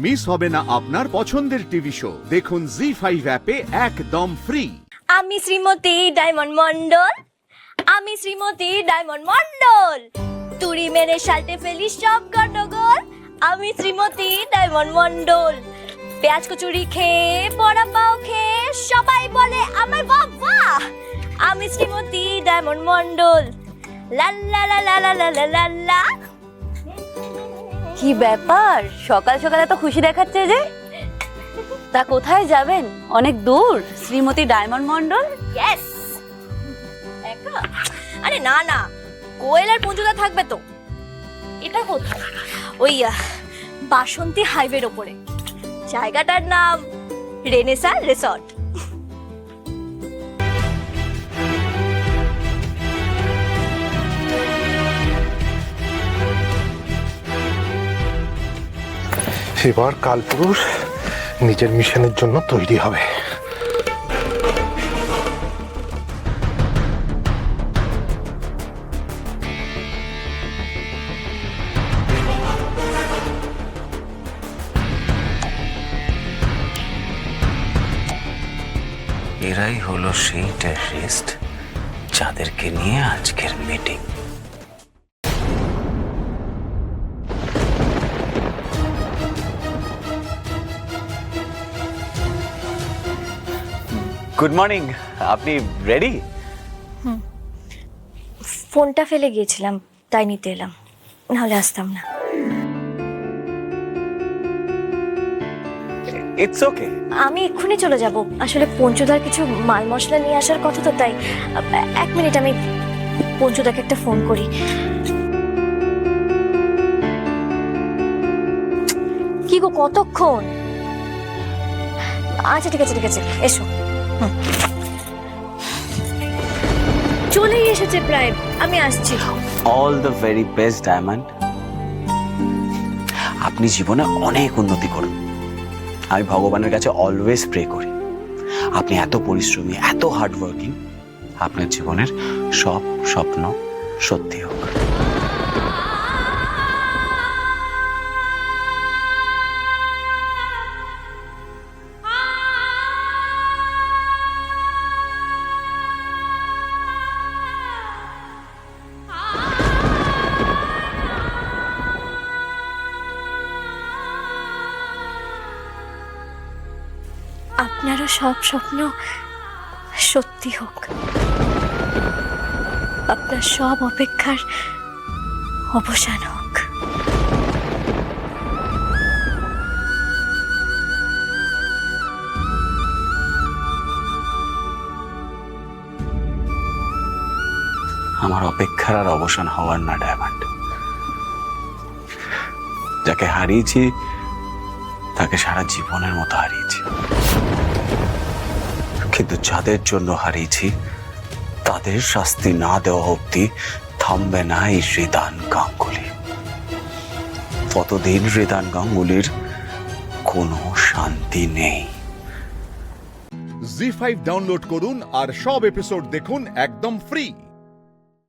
Miss হবে না আপনার পছন্দের টিভি শো। দেখুন জি5 অ্যাপে একদম ফ্রি। আমি শ্রীমতী ডায়মন্ড মন্ডল, আমি শ্রীমতী ডায়মন্ড মন্ডল, তুড়ি মেরে সালটে ফেলি সব গন্ডগোল। আমি শ্রীমতী ডায়মন্ড মন্ডল, পেঁয়াজ কচুরি খেয়ে বড়া পাও খেয়ে সবাই বলে আমায় বাবা। আমি শ্রীমতী ডায়মন্ড মন্ডল, লাল্লা লা লা লা লা লা লা। কি ব্যাপার, সকাল সকাল এত খুশি দেখাচ্ছে যে? তা কোথায় যাবেন? অনেক দূর? শ্রীমতী ডায়মন্ড মন্ডল? ইয়েস। একা? আরে না না, কোয়েল আর পঞ্চুদা থাকবে তো। এটা কোথায়? ওই বাসন্তী হাইওয়ের ওপরে। জায়গাটার নাম রেনেসা রিসর্ট। এবার কালপুরুষ নিজের মিশনের জন্য তৈরি হবে। এরাই হলো সেই টেররিস্ট যাদেরকে নিয়ে আজকের মিটিং। গুড মর্নিং, আপনি রেডি? ফোনটা ফেলে গিয়েছিলাম, তাই নিতে এলাম, নাহলে আসতাম না। It's okay. আমি এক্ষুনি চলে যাব, আসলে পঞ্চুদার কিছু মাল মশলা নিয়ে আসার কথা তো, তাই। এক মিনিট, আমি পঞ্চুদাকে একটা ফোন করি। কি গো, কতক্ষণ? আচ্ছা ঠিক আছে ঠিক আছে, এসো। চলেই এসেছে প্রায়, আমি আসছি। All the very best diamond. আপনি জীবনে অনেক উন্নতি করুন। আমি ভগবানের কাছে অলওয়েজ প্রে করি আপনি এত পরিশ্রমী, এত হার্ডওয়ার্কিং, আপনার জীবনের সব স্বপ্ন সত্যি হোক। আপনারও সব স্বপ্ন সত্যি হোক, আপনার সব অপেক্ষার অবসান হোক। আমার অপেক্ষার আর অবসান হওয়ার না ডায়মন্ড। যাকে হারিয়েছি তাকে সারা জীবনের মতো হারিয়েছি, কিন্তু যাদের জন্য হারিয়েছি তাদের শাস্তি না দেওয়া অব্দি থামবে না এই হৃদান গাঙ্গুলি। কতদিন হৃদান গাঙ্গুলির কোনো শান্তি নেই। জি5 ডাউনলোড করুন আর সব এপিসোড দেখুন একদম ফ্রি।